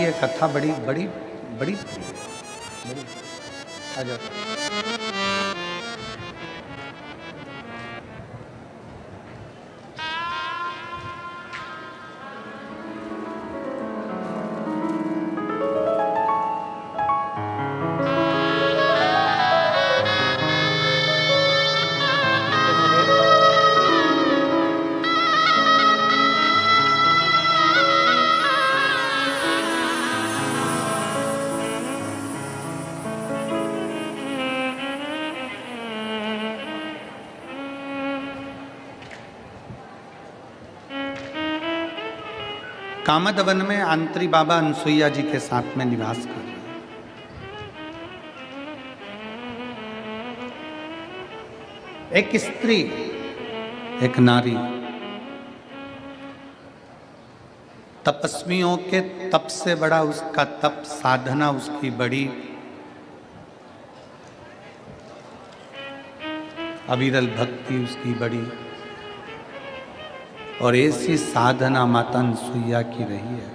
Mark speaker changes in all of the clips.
Speaker 1: ये कथा बड़ी बड़ी बड़ी बड़ी आ जाता। कामदवन में आंत्री बाबा अनसुईया जी के साथ में निवास कर रहे हैं। एक स्त्री, एक नारी तपस्वियों के तप से बड़ा उसका तप, साधना उसकी बड़ी, अविरल भक्ति उसकी बड़ी, और ऐसी साधना माता अनसुईया की रही है।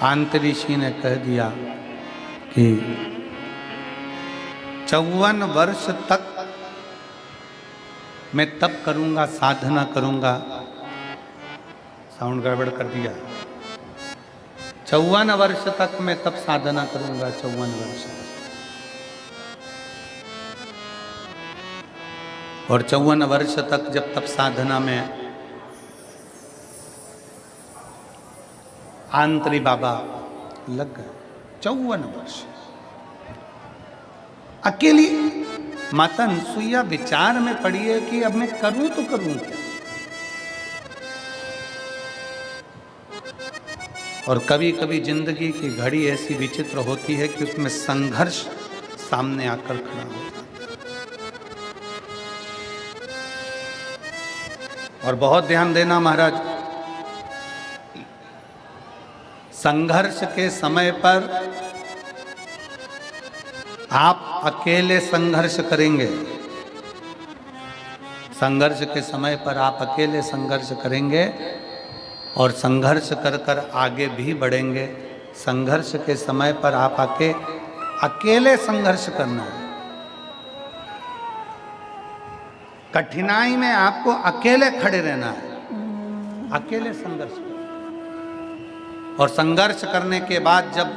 Speaker 1: आंत ऋषि ने कह दिया कि 54 वर्ष तक मैं तप करूंगा, साधना करूंगा। साउंड गड़बड़ कर दिया। 54 वर्ष तक मैं तप साधना करूंगा, 54 वर्ष। और 54 वर्ष तक जब तप साधना में आंत्री बाबा लग गए, 54 वर्ष अकेली माता अनसुईया विचार में पड़ी है कि अब मैं करूं तो करूं क्या। और कभी कभी जिंदगी की घड़ी ऐसी विचित्र होती है कि उसमें संघर्ष सामने आकर खड़ा होता है। और बहुत ध्यान देना महाराज, संघर्ष के समय पर आप अकेले संघर्ष करेंगे। संघर्ष के समय पर आप अकेले संघर्ष करेंगे और संघर्ष कर कर आगे भी बढ़ेंगे। संघर्ष के समय पर आप अकेले संघर्ष करना है। कठिनाई में आपको अकेले खड़े रहना है, अकेले संघर्ष करना। और संघर्ष करने के बाद जब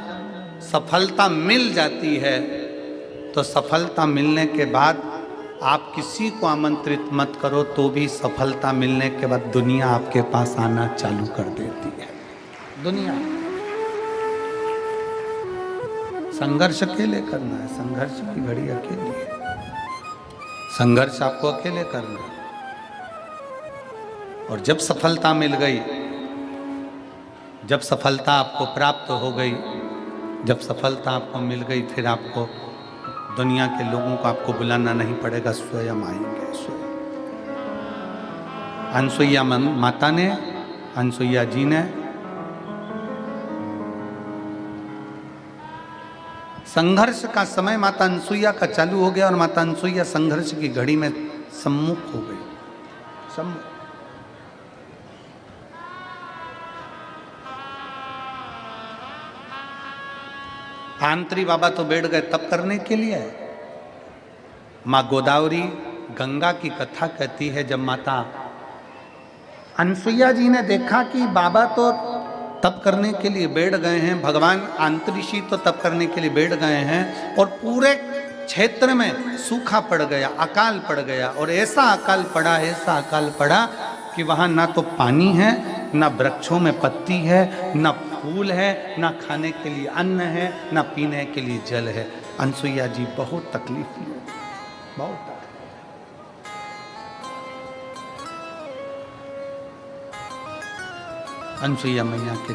Speaker 1: सफलता मिल जाती है तो सफलता मिलने के बाद आप किसी को आमंत्रित मत करो तो भी सफलता मिलने के बाद दुनिया आपके पास आना चालू कर देती है। दुनिया संघर्ष अकेले करना है। संघर्ष की घड़ी अकेली है। संघर्ष आपको अकेले करना है। और जब सफलता मिल गई, जब सफलता आपको प्राप्त हो गई, जब सफलता आपको मिल गई, फिर आपको दुनिया के लोगों को आपको बुलाना नहीं पड़ेगा, स्वयं आएंगे। स्वयं अनसुईया माता ने, अनसुईया जी ने संघर्ष का समय माता अनसुईया का चालू हो गया और माता अनसुईया संघर्ष की घड़ी में सम्मुख हो गई। सम्मुख आंत्री बाबा तो बैठ गए तप करने के लिए। माँ गोदावरी गंगा की कथा कहती है, जब माता अनसुईया जी ने देखा कि बाबा तो तप करने के लिए बैठ गए हैं, भगवान आंतरिषि तो तप करने के लिए बैठ गए हैं और पूरे क्षेत्र में सूखा पड़ गया, अकाल पड़ गया। और ऐसा अकाल पड़ा, ऐसा अकाल पड़ा कि वहाँ ना तो पानी है, ना वृक्षों में पत्ती है, ना फूल है, ना खाने के लिए अन्न है, ना पीने के लिए जल है। अनसुईया जी बहुत तकलीफ ली, बहुत तकलीफ। अनसुईया मैया के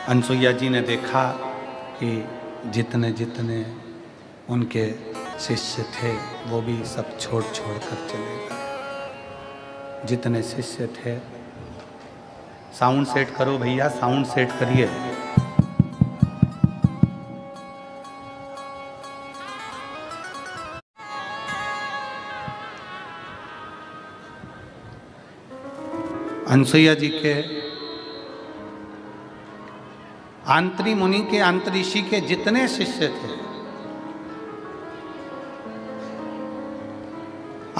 Speaker 1: अनसुईया जी ने देखा कि जितने जितने उनके शिष्य थे वो भी सब छोड़ कर चले गए। जितने शिष्य थे, साउंड सेट करो भैया, साउंड सेट करिए। अनसुईया जी के आंतरी मुनि के, आंतरिषि के जितने शिष्य थे,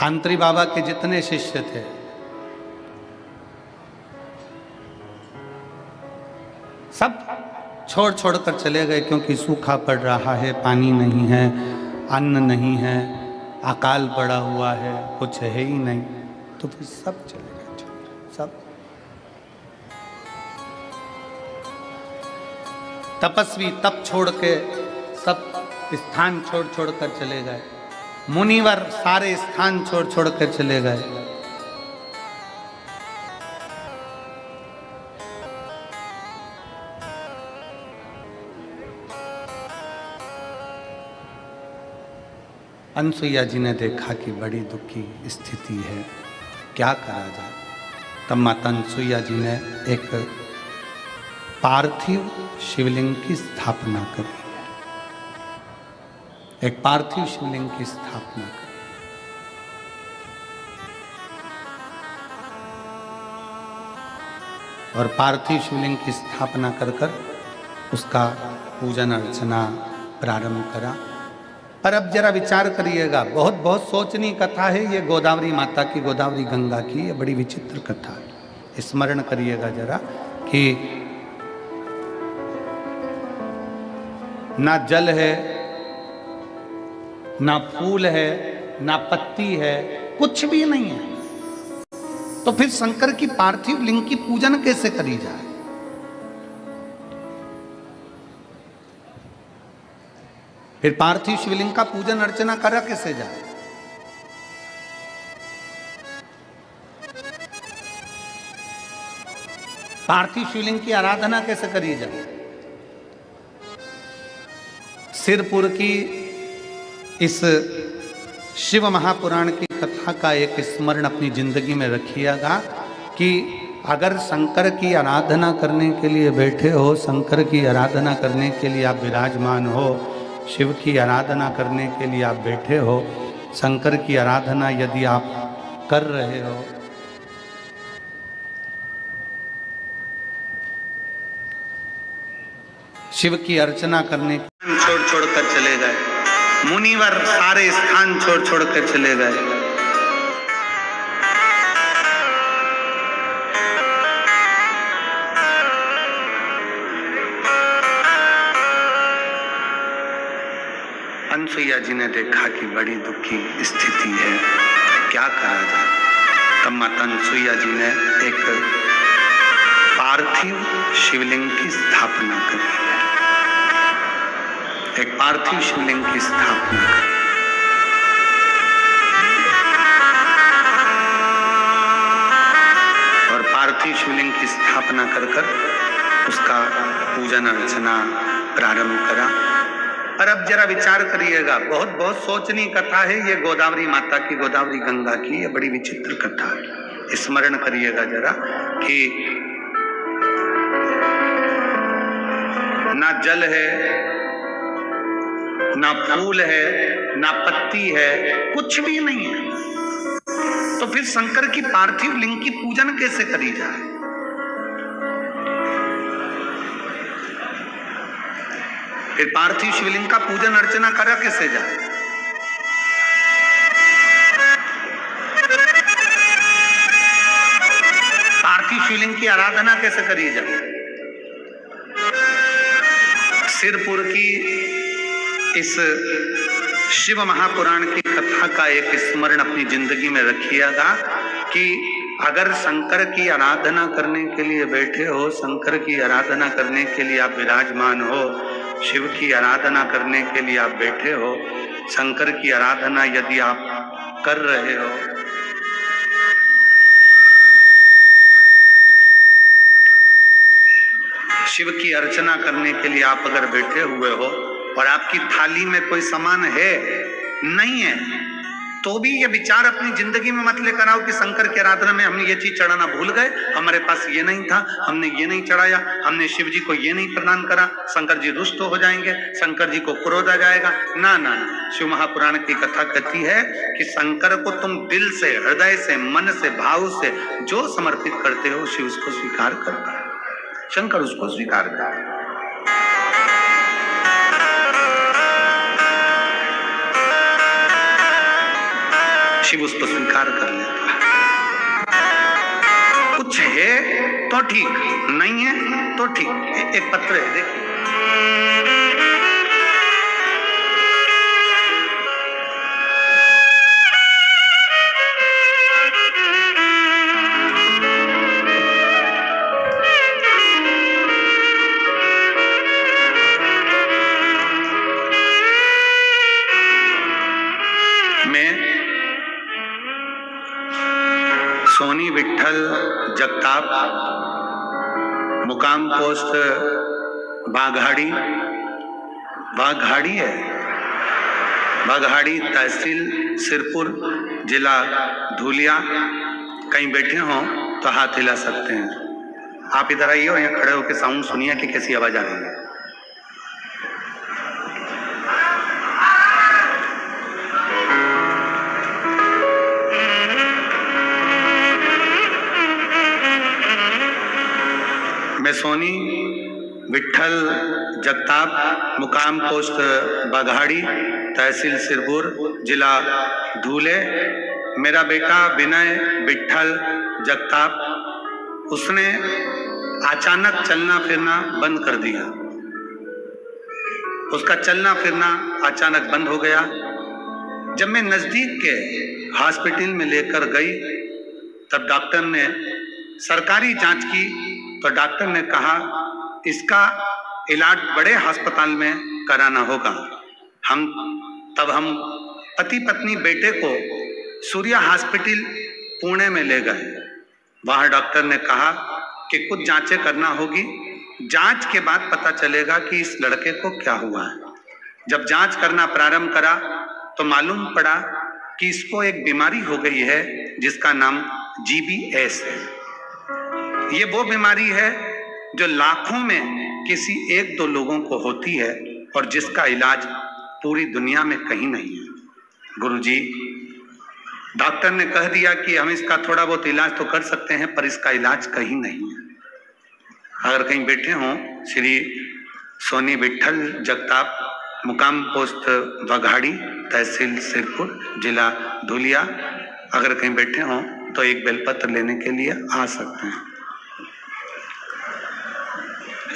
Speaker 1: आंतरी बाबा के जितने शिष्य थे, सब छोड़ छोड़ कर चले गए, क्योंकि सूखा पड़ रहा है, पानी नहीं है, अन्न नहीं है, अकाल पड़ा हुआ है, कुछ है ही नहीं। तो फिर सब चले गए, सब। तपस्वी तप छोड़ के सब स्थान छोड़ छोड़ कर चले गए, मुनिवर सारे स्थान छोड़ छोड़ कर चले गए। अनसुईया जी ने देखा कि बड़ी दुखी स्थिति है, क्या करा जाए। तब माता अनसुईया जी ने एक पार्थिव शिवलिंग की स्थापना करी, एक पार्थिव शिवलिंग की स्थापना करी। और पार्थिव शिवलिंग की स्थापना कर कर उसका पूजन अर्चना प्रारंभ करा। पर अब जरा विचार करिएगा, बहुत बहुत सोचनीय कथा है ये, गोदावरी माता की, गोदावरी गंगा की, ये बड़ी विचित्र कथा है। स्मरण करिएगा जरा कि ना जल है, ना फूल है, ना पत्ती है, कुछ भी नहीं है। तो फिर शंकर की पार्थिव लिंग की पूजन कैसे करी जाए? फिर पार्थिव शिवलिंग का पूजन अर्चना करा कैसे जाए? पार्थिव शिवलिंग की आराधना कैसे करी जाए? सिरपुर की इस शिव महापुराण की कथा का एक स्मरण अपनी जिंदगी में रखिएगा कि अगर शंकर की आराधना करने के लिए बैठे हो, शंकर की आराधना करने के लिए आप विराजमान हो, शिव की आराधना करने के लिए आप बैठे हो, शंकर की आराधना यदि आप कर रहे हो, शिव की अर्चना करने छोड़ छोड़ कर चले गए, मुनिवर सारे स्थान छोड़ छोड़ कर चले गए। अनसुईया जी ने देखा कि बड़ी दुखी स्थिति है, क्या करा जाए। तब माता अनसुईया जी ने एक पार्थिव शिवलिंग की स्थापना करी, एक पार्थिव शिवलिंग की स्थापना करी। और पार्थिव शिवलिंग की स्थापना कर कर उसका पूजन अर्चना प्रारंभ करा। और अब जरा विचार करिएगा, बहुत बहुत सोचनीय कथा है ये, गोदावरी माता की, गोदावरी गंगा की, ये बड़ी विचित्र कथा है। स्मरण करिएगा जरा कि ना जल है, ना फूल है, ना पत्ती है, कुछ भी नहीं है। तो फिर शंकर की पार्थिव लिंग की पूजन कैसे करी जाए? फिर पार्थिव शिवलिंग का पूजन अर्चना करा कैसे जाए? पार्थिव शिवलिंग की आराधना कैसे करी जाए? सिरपुर की इस शिव महापुराण की कथा का एक स्मरण अपनी जिंदगी में रखिएगा कि अगर शंकर की आराधना करने के लिए बैठे हो, शंकर की आराधना करने के लिए आप विराजमान हो, शिव की आराधना करने के लिए आप बैठे हो, शंकर की आराधना यदि आप कर रहे हो, शिव की अर्चना करने के लिए आप अगर बैठे हुए हो और आपकी थाली में कोई सामान है नहीं है, तो भी ये विचार अपनी जिंदगी में मत लेकर आओ कि शंकर की आराधना में हमने ये चीज चढ़ाना भूल गए, हमारे पास ये नहीं था, हमने ये नहीं चढ़ाया, हमने शिव जी को ये नहीं प्रदान करा, शंकर जी रुष्ट हो जाएंगे, शंकर जी को क्रोध आ जाएगा। ना ना ना, शिव महापुराण की कथा कहती है कि शंकर को तुम दिल से, हृदय से, मन से, भाव से जो समर्पित करते हो, शिव उसको स्वीकार करता है, शंकर उसको स्वीकार करता है। शिव उसको स्वीकार कर लेता है। कुछ है तो ठीक, नहीं है तो ठीक। एक पत्र है, देखिए, सोनी विठल जगताप, मुकाम पोस्ट बाघाड़ी, बाघाड़ी है, बाघाड़ी तहसील सिरपुर, जिला धुलिया। कहीं बैठे हो तो हाथ हिला सकते हैं। आप इधर आइए और यहाँ खड़े होकर साउंड सुनिए कि कैसी आवाज आ रही है। मैं सोनी विठल जगताप, मुकाम पोस्ट बाघाड़ी, तहसील सिरपुर, जिला धूले। मेरा बेटा विनय विठल जगताप, उसने अचानक चलना फिरना बंद कर दिया। उसका चलना फिरना अचानक बंद हो गया। जब मैं नजदीक के हॉस्पिटल में लेकर गई तब डॉक्टर ने सरकारी जांच की तो डॉक्टर ने कहा इसका इलाज बड़े अस्पताल में कराना होगा। हम पति पत्नी बेटे को सूर्या हॉस्पिटल पुणे में ले गए। वहां डॉक्टर ने कहा कि कुछ जांचें करना होगी, जांच के बाद पता चलेगा कि इस लड़के को क्या हुआ है। जब जांच करना प्रारंभ करा तो मालूम पड़ा कि इसको एक बीमारी हो गई है जिसका नाम GBS है। ये वो बीमारी है जो लाखों में किसी एक दो लोगों को होती है और जिसका इलाज पूरी दुनिया में कहीं नहीं है। गुरुजी, डॉक्टर ने कह दिया कि हम इसका थोड़ा बहुत इलाज तो कर सकते हैं पर इसका इलाज कहीं नहीं है। अगर कहीं बैठे हों, श्री सोनी विठल जगताप, मुकाम पोस्ट बघाड़ी, तहसील सिरपुर, जिला धुलिया, अगर कहीं बैठे हों तो एक बेलपत्र लेने के लिए आ सकते हैं।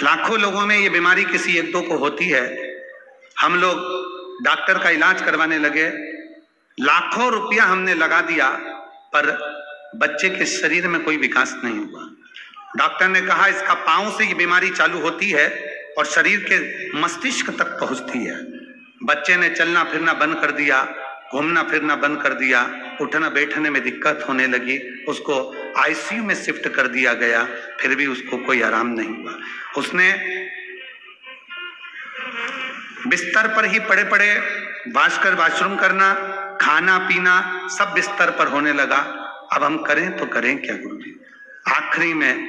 Speaker 1: लाखों लोगों में ये बीमारी किसी एक दो को होती है। हम लोग डॉक्टर का इलाज करवाने लगे, लाखों रुपया हमने लगा दिया पर बच्चे के शरीर में कोई विकास नहीं हुआ। डॉक्टर ने कहा इसका पांव से ये बीमारी चालू होती है और शरीर के मस्तिष्क तक पहुंचती है। बच्चे ने चलना फिरना बंद कर दिया, घूमना फिरना बंद कर दिया, उठना बैठने में दिक्कत होने लगी, उसको ICU में शिफ्ट कर दिया गया, फिर भी उसको कोई आराम नहीं हुआ। उसने बिस्तर पर ही पड़े पड़े वॉशरूम करना, खाना पीना सब बिस्तर पर होने लगा। अब हम करें तो करें क्या गुरुजी? आखिरी में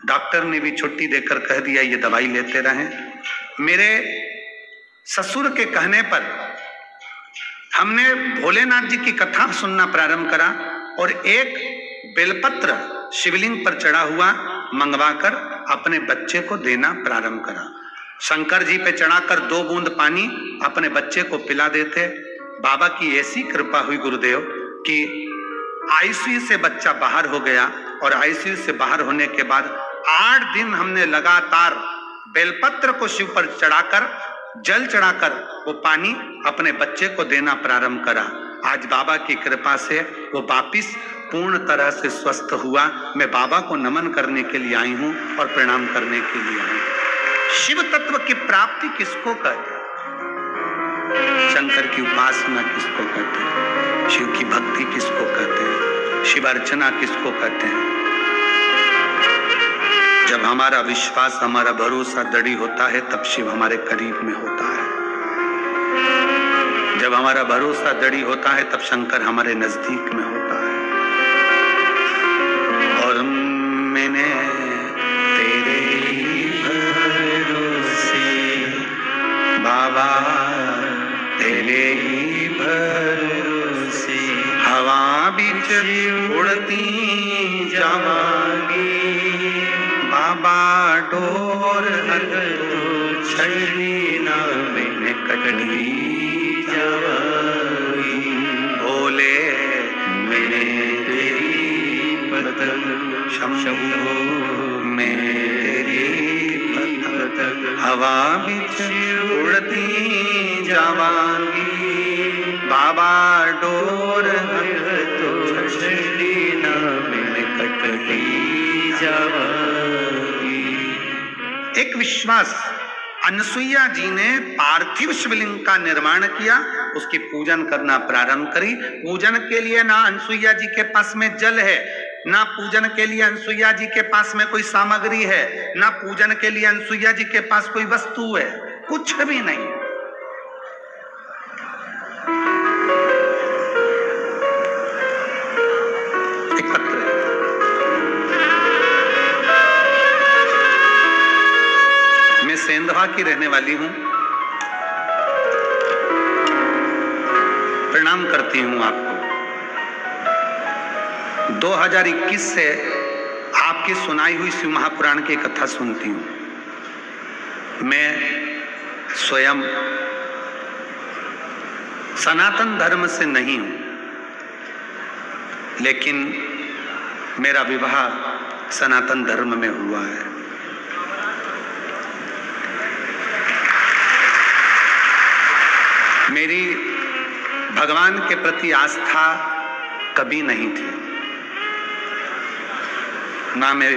Speaker 1: डॉक्टर ने भी छुट्टी देकर कह दिया ये दवाई लेते रहें। मेरे ससुर के कहने पर हमने भोलेनाथ जी की कथा सुनना प्रारंभ करा और एक बेलपत्र शिवलिंग पर चढ़ा हुआ मंगवाकर अपने बच्चे को देना प्रारंभ करा। शंकर जी पे चढ़ाकर 2 बूंद पानी अपने बच्चे को पिला देते। बाबा की ऐसी कृपा हुई गुरुदेव कि ICU से बच्चा बाहर हो गया और ICU से बाहर होने के बाद 8 दिन हमने लगातार बेलपत्र को शिव पर चढ़ाकर, जल चढ़ाकर वो पानी अपने बच्चे को देना प्रारंभ करा। आज बाबा की कृपा से वो वापिस पूर्ण तरह से स्वस्थ हुआ। मैं बाबा को नमन करने के लिए आई हूं और प्रणाम करने के लिए आई हूं। शिव तत्व की प्राप्ति किसको कहते हैं? शंकर की उपासना किसको कहते हैं? शिव की भक्ति किसको कहते हैं? शिव अर्चना किसको कहते हैं? जब हमारा विश्वास, हमारा भरोसा दृढ़ होता है तब शिव हमारे करीब में होता है। जब हमारा भरोसा दृढ़ होता है तब शंकर हमारे नजदीक में होता है। और मैंने तेरे ही भरोसे बाबा, तेरे ही भरोसे हवा बीच उड़ती जावांगी बाबा, डोर छड़ी ना मैंने कटनी जावांगी। बोले मैंने तेरी पतंग शंभू, मैं तेरी पतंग हवा बीच उड़ती जावांगी बाबा, डोर छड़ी ना मैंने कटनी जावांगी। एक विश्वास, अनसुईया जी ने पार्थिव शिवलिंग का निर्माण किया, उसकी पूजन करना प्रारंभ करी। पूजन के लिए ना अनसुईया जी के पास में जल है, ना पूजन के लिए अनसुईया जी के पास में कोई सामग्री है, ना पूजन के लिए अनसुईया जी के पास कोई वस्तु है, कुछ भी नहीं। एक पत्र है, मैं सेंधवा की रहने वाली हूं, प्रणाम करती हूं आपको। 2021 से आपकी सुनाई हुई शिव महापुराण की कथा सुनती हूं। मैं स्वयं सनातन धर्म से नहीं हूं, लेकिन मेरा विवाह सनातन धर्म में हुआ है। मेरी भगवान के प्रति आस्था कभी नहीं थी, ना मैं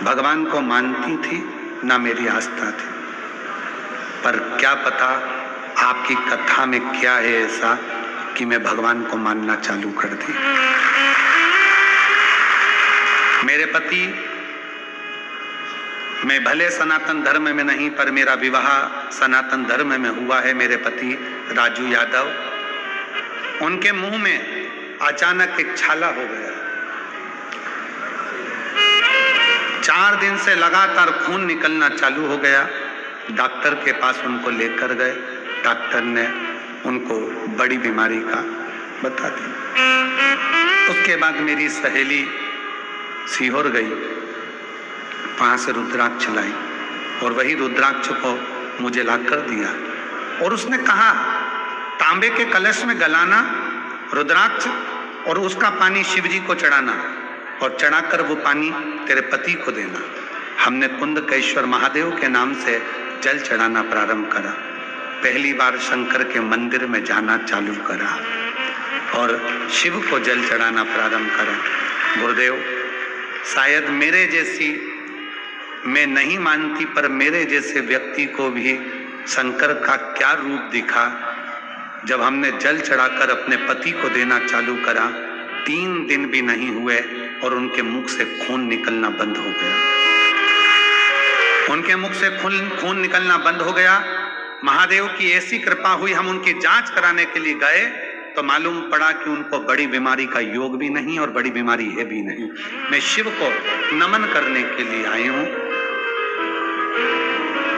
Speaker 1: भगवान को मानती थी, ना मेरी आस्था थी। पर क्या पता आपकी कथा में क्या है ऐसा कि मैं भगवान को मानना चालू कर दी। मेरे पति, मैं भले सनातन धर्म में नहीं, पर मेरा विवाह सनातन धर्म में हुआ है। मेरे पति राजू यादव, उनके मुंह में अचानक एक छाला हो गया। 4 दिन से लगातार खून निकलना चालू हो गया। डॉक्टर के पास उनको लेकर गए, डॉक्टर ने उनको बड़ी बीमारी का बता दिया। उसके बाद मेरी सहेली सीहोर गई, वहां से रुद्राक्ष लाई और वही रुद्राक्ष को मुझे लाकर दिया और उसने कहा तांबे के कलश में गलाना रुद्राक्ष और उसका पानी शिवजी को चढ़ाना और चढ़ाकर वो पानी तेरे पति को देना। हमने कुंदकेश्वर महादेव के नाम से जल चढ़ाना प्रारंभ करा। पहली बार शंकर के मंदिर में जाना चालू करा और शिव को जल चढ़ाना प्रारंभ करा। गुरुदेव, शायद मेरे जैसी, मैं नहीं मानती, पर मेरे जैसे व्यक्ति को भी शंकर का क्या रूप दिखा जब हमने जल चढ़ाकर अपने पति को देना चालू करा। 3 दिन भी नहीं हुए और उनके मुख से खून निकलना बंद हो गया। उनके मुख से खून निकलना बंद हो गया। महादेव की ऐसी कृपा हुई, हम उनकी जांच कराने के लिए गए तो मालूम पड़ा कि उनको बड़ी बीमारी का योग भी नहीं और बड़ी बीमारी है भी नहीं। मैं शिव को नमन करने के लिए आई हूं।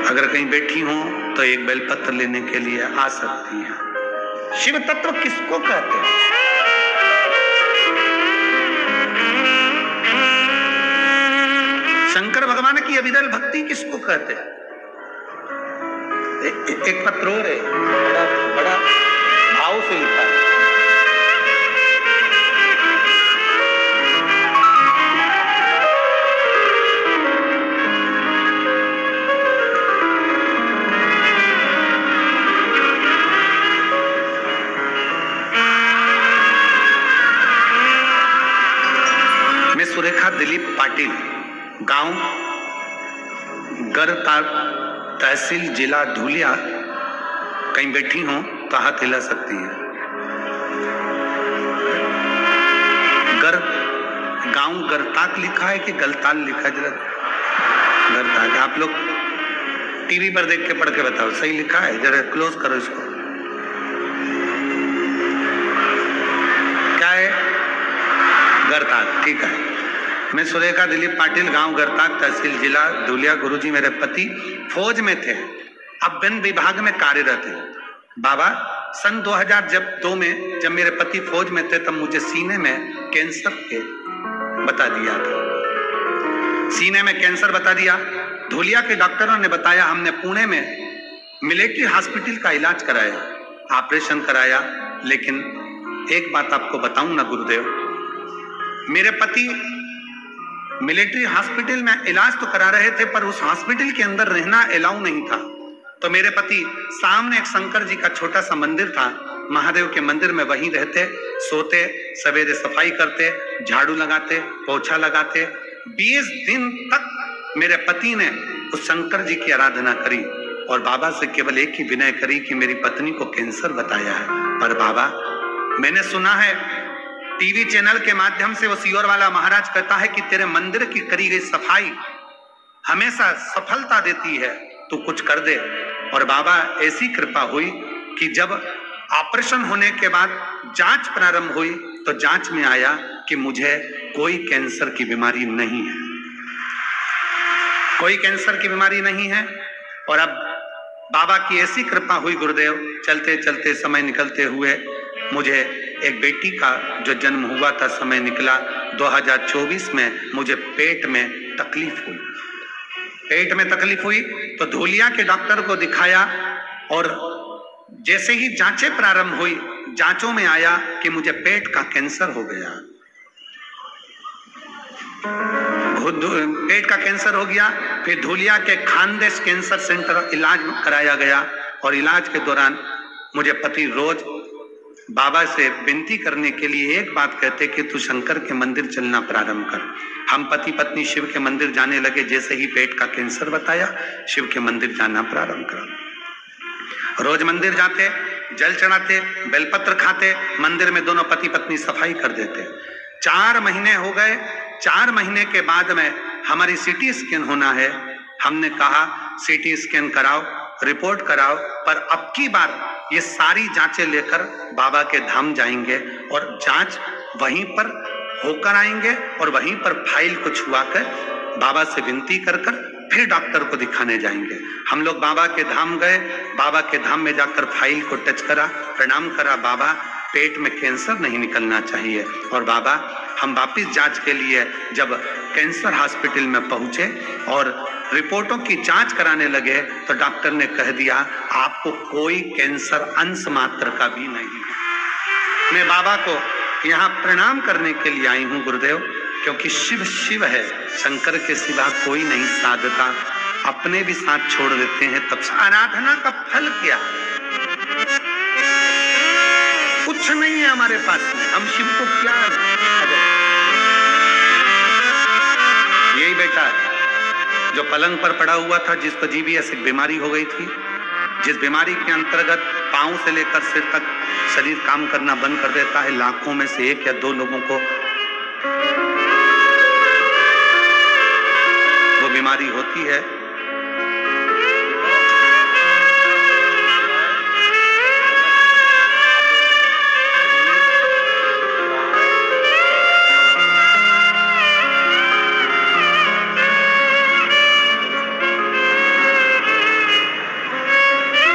Speaker 1: अगर कहीं बैठी हो तो एक बेलपत्र लेने के लिए आ सकती हैं। शिव तत्व किसको कहते हैं? शंकर भगवान की अविरल भक्ति किसको कहते हैं? एक पत्र और है, बड़ा भाव से लिखा है। मैं सुरेखा दिलीप पाटिल, गांव गरताल, तहसील जिला धुलिया, कहीं बैठी हो तो हाथ हिला सकती है। गांव गरताक लिखा है कि गलताल लिखा है? जरा गरताक, आप लोग टीवी पर देख के पढ़ के बताओ, सही लिखा है? जरा क्लोज करो इसको। गरताक, ठीक है। मैं सुरेखा दिलीप पाटिल, गांव गरताक, तहसील जिला धुलिया। गुरुजी मेरे पति फौज में थे, अब वन विभाग में कार्यरत है। बाबा सन 2002 में जब मेरे पति फौज में थे तब मुझे सीने में कैंसर के बता दिया था, सीने में कैंसर बता दिया। धुलिया के डॉक्टरों ने बताया, हमने पुणे में मिलिट्री हॉस्पिटल का इलाज कराया, ऑपरेशन कराया। लेकिन एक बात आपको बताऊं ना गुरुदेव, मेरे पति मिलिट्री हॉस्पिटल में इलाज तो करा रहे थे पर उस हॉस्पिटल के अंदर रहना अलाउ नहीं था। तो मेरे पति सामने एक शंकर जी का छोटा सा मंदिर था, महादेव के मंदिर में वहीं रहते, सोते, सवेरे सफाई करते, झाड़ू लगाते, पोछा लगाते। 20 दिन तक मेरे पति ने उस शंकर जी की आराधना करी और बाबा से केवल एक ही विनय करी कि मेरी पत्नी को कैंसर बताया है। पर बाबा, मैंने सुना है टीवी चैनल के माध्यम से वो सियोर वाला महाराज कहता है कि तेरे मंदिर की करी गई सफाई हमेशा सफलता देती है, तू कुछ कर दे। और बाबा ऐसी कृपा हुई कि जब ऑपरेशन होने के बाद जांच प्रारंभ हुई तो जांच में आया कि मुझे कोई कैंसर की बीमारी नहीं है, कोई कैंसर की बीमारी नहीं है। और अब बाबा की ऐसी कृपा हुई गुरुदेव, चलते चलते समय निकलते हुए मुझे एक बेटी का जो जन्म हुआ था, समय निकला 2024 में, मुझे पेट में तकलीफ हुई, पेट में तकलीफ हुई तो धुलिया के डॉक्टर को दिखाया और जैसे ही जांचें प्रारंभ हुई, जांचों में आया कि मुझे पेट का कैंसर हो गया, पेट का कैंसर हो गया। फिर धुलिया के खानदेश कैंसर सेंटर इलाज कराया गया और इलाज के दौरान मुझे पति रोज बाबा से विनती करने के लिए एक बात कहते कि तू शंकर के मंदिर चलना प्रारंभ कर। हम पति पत्नी शिव के मंदिर जाने लगे, जैसे ही पेट का कैंसर बताया शिव के मंदिर जाना प्रारंभ करा। रोज मंदिर जाते, जल चढ़ाते, बेलपत्र खाते, मंदिर में दोनों पति पत्नी सफाई कर देते। 4 महीने हो गए। 4 महीने के बाद में हमारी सीटी स्कैन होना है। हमने कहा सीटी स्कैन कराओ, रिपोर्ट कराओ, पर अब की बार ये सारी जांचें लेकर बाबा के धाम जाएंगे और जांच वहीं पर होकर आएंगे और वहीं पर फाइल को छुआकर बाबा से विनती कर फिर डॉक्टर को दिखाने जाएंगे। हम लोग बाबा के धाम गए, बाबा के धाम में जाकर फाइल को टच करा, प्रणाम करा, बाबा पेट में कैंसर नहीं निकलना चाहिए। और बाबा हम वापिस जांच के लिए जब कैंसर हॉस्पिटल में पहुंचे और रिपोर्टों की जांच कराने लगे तो डॉक्टर ने कह दिया आपको कोई कैंसर अंश मात्र का भी नहीं है। मैं बाबा को यहाँ प्रणाम करने के लिए आई हूँ गुरुदेव, क्योंकि शिव शिव है, शंकर के सिवा कोई नहीं साधता, अपने भी साथ छोड़ देते हैं। तब आराधना का फल क्या? कुछ नहीं है हमारे पास में, हम शिव को क्या? यही बेटा जो पलंग पर पड़ा हुआ था, जिसको जीबीएस एक बीमारी हो गई थी, जिस बीमारी के अंतर्गत पांव से लेकर सिर तक शरीर काम करना बंद कर देता है, लाखों में से 1 या 2 लोगों को वो बीमारी होती है।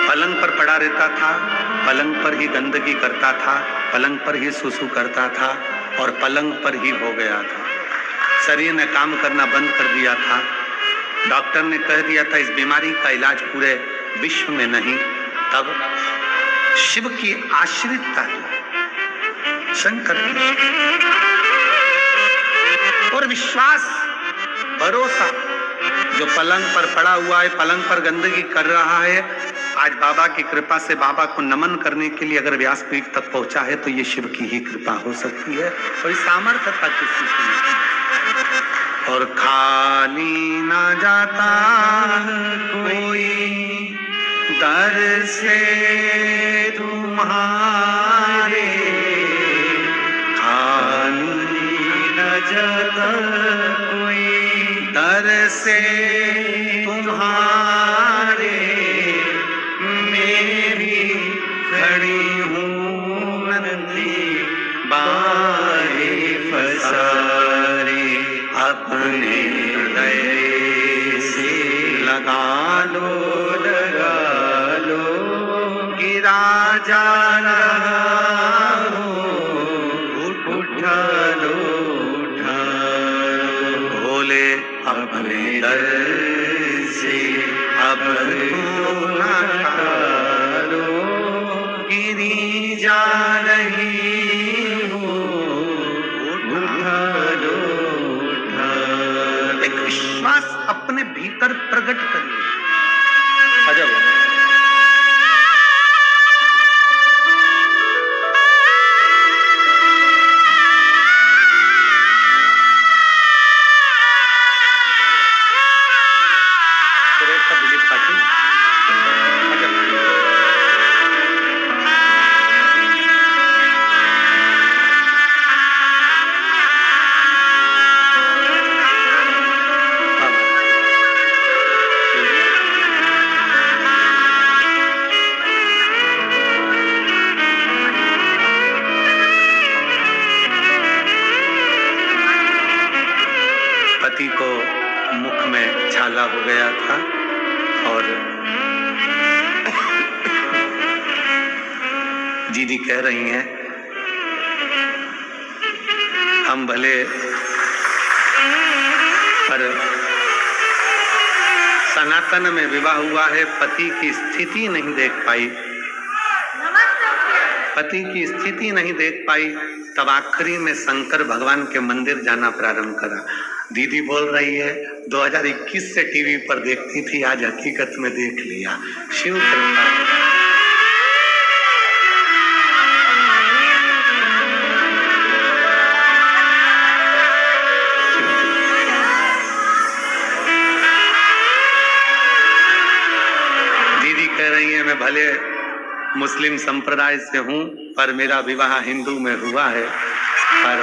Speaker 1: पलंग पर पड़ा रहता था, पलंग पर ही गंदगी करता था, पलंग पर ही सुसु करता था और पलंग पर ही हो गया था। शरीर ने काम करना बंद कर दिया था। डॉक्टर ने कह दिया था इस बीमारी का इलाज पूरे विश्व में नहीं। तब शिव की आश्रितता, शंकर और विश्वास, भरोसा, जो पलंग पर पड़ा हुआ है, पलंग पर गंदगी कर रहा है, आज बाबा की कृपा से बाबा को नमन करने के लिए अगर व्यासपीठ तक पहुंचा है तो ये शिव की ही कृपा हो सकती है। कोई सामर्थ्य था किसी की। और खाली ना जाता कोई दर से तुम्हारे, खाली ना जाता कोई दर से तुम्हारे, मेरी खड़ी हूँ नंदी बारे फसा अपने हृदय से लगा लो गिरा जा रहा हो, उठा लो भोले अपने दर से अब ना टालो, गिरी जा रही हो, उठा लो। एक विश्वास अपने भीतर प्रकट करिए। अजब पति को मुख में छाला हो गया था और दीदी कह रही हैं हम भले पर सनातन में विवाह हुआ है, पति की स्थिति नहीं देख पाई, पति की स्थिति नहीं देख पाई, तब आखिरी में शंकर भगवान के मंदिर जाना प्रारंभ करा। दीदी बोल रही है 2021 से टीवी पर देखती थी, आज हकीकत में देख लिया। शिव कृपा। दीदी कह रही है मैं भले मुस्लिम संप्रदाय से हूं, पर मेरा विवाह हिंदू में हुआ है, पर